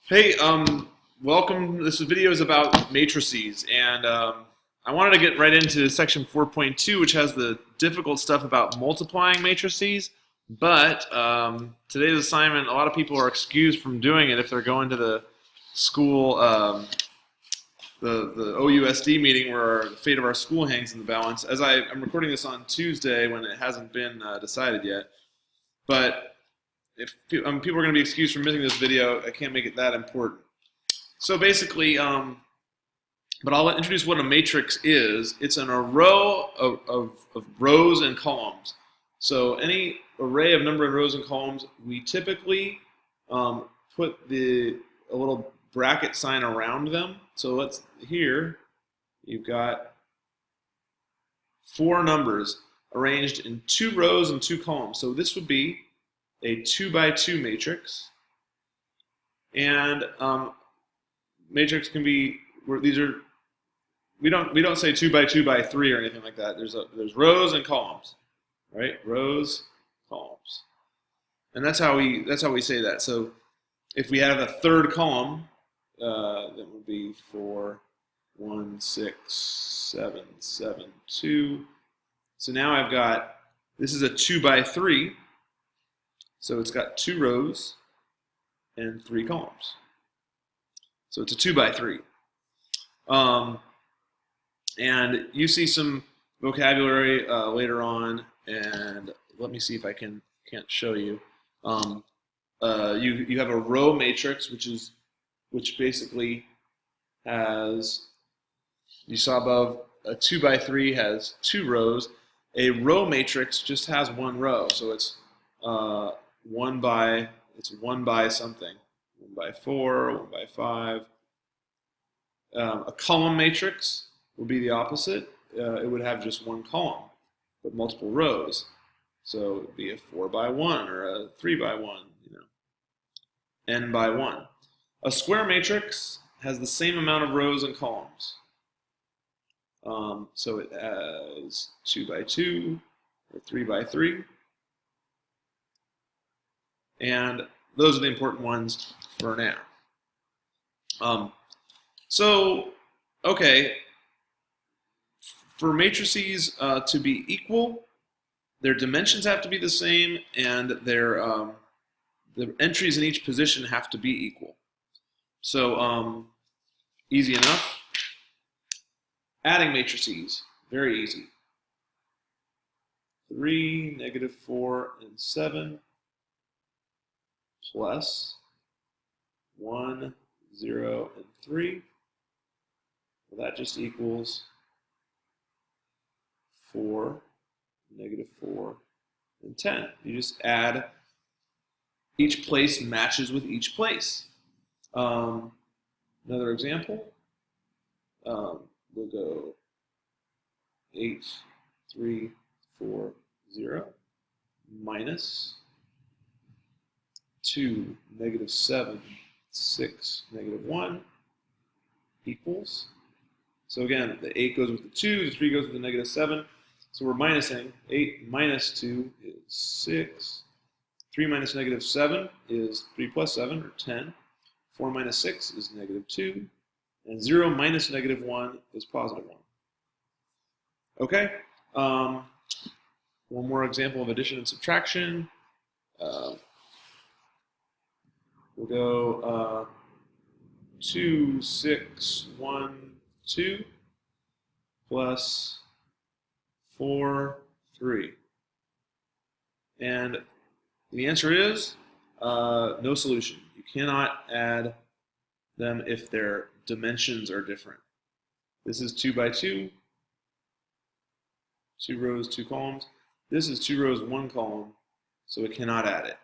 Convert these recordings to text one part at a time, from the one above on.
Hey, welcome. This video is about matrices, and I wanted to get right into section 4.2, which has the difficult stuff about multiplying matrices. But today's assignment, a lot of people are excused from doing it if they're going to the school, the OUSD meeting where the fate of our school hangs in the balance. As I'm recording this on Tuesday when it hasn't been decided yet, but if people are going to be excused from missing this video, I can't make it that important. So basically, but I'll introduce what a matrix is. It's an array of rows and columns. So any array of number of rows and columns, we typically put a little bracket sign around them. So here, you've got 4 numbers arranged in 2 rows and 2 columns. So this would be a 2 by 2 matrix, and matrix can be these are we don't say 2 by 2 by 3 or anything like that. There's rows and columns, right? Rows, columns, and that's how we say that. So if we have a third column, that would be 4, 1, 6, 7, 7, 2. So now I've got, this is a 2 by 3. So it's got 2 rows and 3 columns. So it's a 2 by 3. And you see some vocabulary later on, and let me see if I can't show you. You have a row matrix, which basically has, you saw above, a 2 by 3 has 2 rows. A row matrix just has 1 row, so it's 1 by something, 1 by 4, 1 by 5. A column matrix would be the opposite. It would have just 1 column, but multiple rows. So it would be a 4 by 1 or a 3 by 1, n by 1. A square matrix has the same amount of rows and columns. So it has 2 by 2 or 3 by 3. And those are the important ones for now. Okay, for matrices to be equal, their dimensions have to be the same, and the entries in each position have to be equal. So easy enough. Adding matrices, very easy. 3, -4, and 7. Plus 1, 0, and 3. Well, that just equals 4, -4, and 10. You just add, each place matches with each place. Another example, we'll go 8, 3, 4, 0, minus 2, -7, 6, -1 equals. So again, the 8 goes with the 2, the 3 goes with the -7. So we're minusing. 8 minus 2 is 6. 3 minus -7 is 3 plus 7, or 10. 4 minus 6 is -2. And 0 minus -1 is +1. Okay. One more example of addition and subtraction. We'll go 2, 6, 1, 2 plus 4, 3. And the answer is no solution. You cannot add them if their dimensions are different. This is 2 by 2, 2 rows, 2 columns. This is 2 rows, 1 column, so we cannot add it.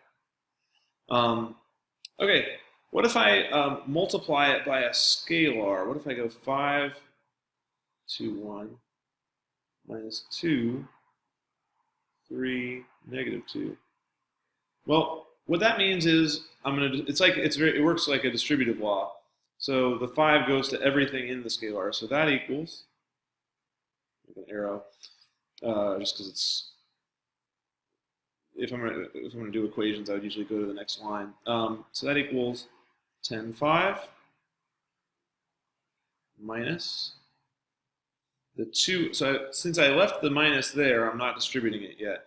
Okay, what if I multiply it by a scalar? What if I go 5, 2, 1, minus 2, 3, -2? Well, what that means is it works like a distributive law. So the 5 goes to everything in the scalar. So that equals, like an arrow, just because it's, if I'm going to do equations, I would usually go to the next line. So that equals 10, 5 minus the 2. So since I left the minus there, I'm not distributing it yet,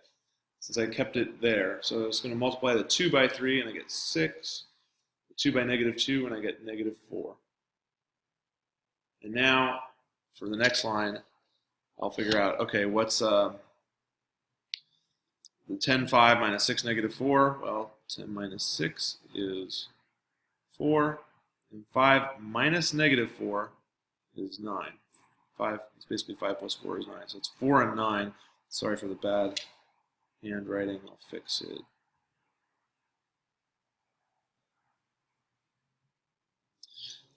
since I kept it there. So it's going to multiply the 2 by 3, and I get 6. The 2 by negative 2, and I get negative 4. And now, for the next line, I'll figure out, okay, what's the 10, 5 minus 6, negative 4? Well, 10 minus 6 is 4, and 5 minus negative 4 is 9. 5, it's basically 5 plus 4 is 9. So it's 4 and 9. Sorry for the bad handwriting. I'll fix it.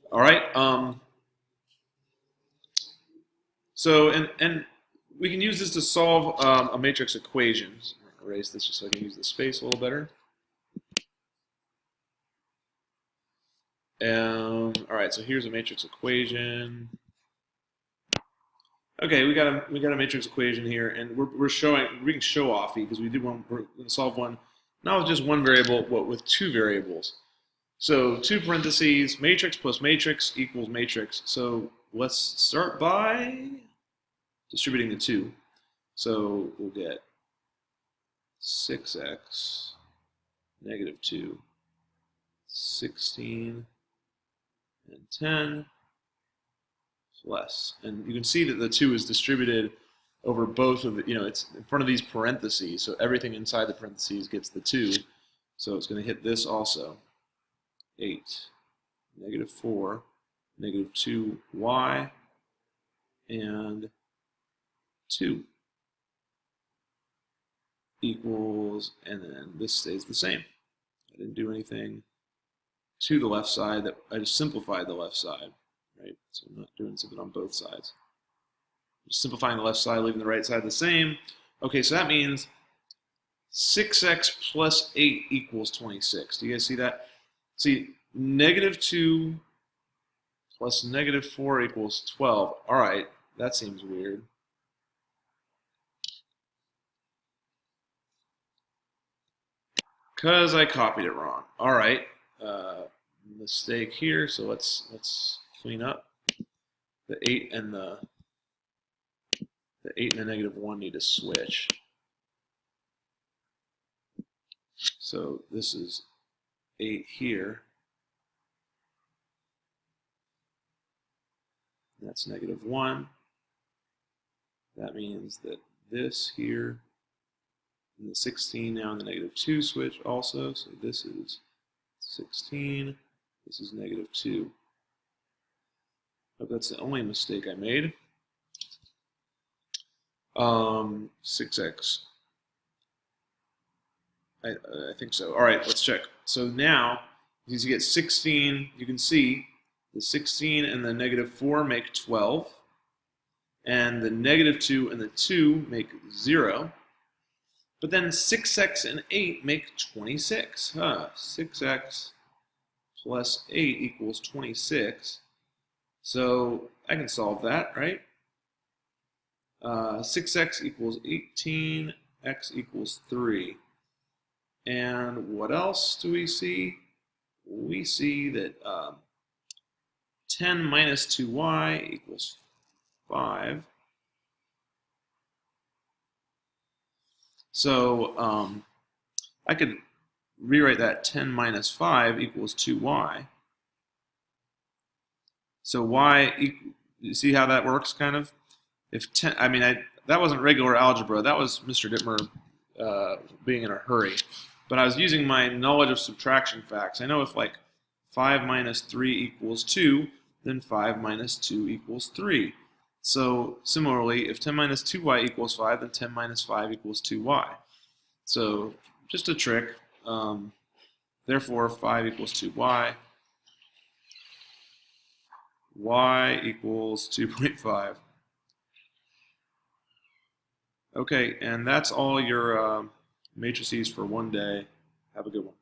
All right. So, and we can use this to solve a matrix equation. So I'm going to erase this just so I can use the space a little better. All right, so here's a matrix equation. Okay, we got a matrix equation here, and we're being show-offy because we're going to solve one not with just one variable, but with two variables. So 2 parentheses, matrix plus matrix equals matrix. So let's start by distributing the 2. So we'll get 6x, negative 2, 16, and 10, plus. And you can see that the 2 is distributed over both of the, it's in front of these parentheses, so everything inside the parentheses gets the 2. So it's going to hit this also. 8, negative 4, negative 2y, and 2 equals, and then this stays the same. I didn't do anything to the left side. I just simplified the left side, right? So I'm not doing something on both sides. Just simplifying the left side, leaving the right side the same. Okay, so that means 6x plus 8 equals 26. Do you guys see that? See, negative 2 plus negative 4 equals 12. All right, that seems weird. Because I copied it wrong. All right, mistake here. So let's clean up. The 8 and the 8 and the negative 1 need to switch. So this is 8 here. That's negative 1. That means that this here and the 16 now and the negative 2 switch also. So this is 16. This is negative 2. Hope that's the only mistake I made. 6x. I think so. All right, let's check. So now, as you get 16, you can see the 16 and the negative 4 make 12. And the negative 2 and the 2 make 0. But then 6x and 8 make 26. 6x plus 8 equals 26. So I can solve that, right? 6x equals 18, x equals 3. And what else do we see? We see that 10 minus 2y equals 5. So I could rewrite that 10 minus 5 equals 2y. So y, you see how that works, kind of? If 10, that wasn't regular algebra. That was Mr. Dittmer being in a hurry. But I was using my knowledge of subtraction facts. I know if like 5 minus 3 equals 2, then 5 minus 2 equals 3. So similarly, if 10 minus 2y equals 5, then 10 minus 5 equals 2y. So just a trick. Therefore, 5 equals 2y. Y equals 2.5. Okay, and that's all your matrices for one day. Have a good one.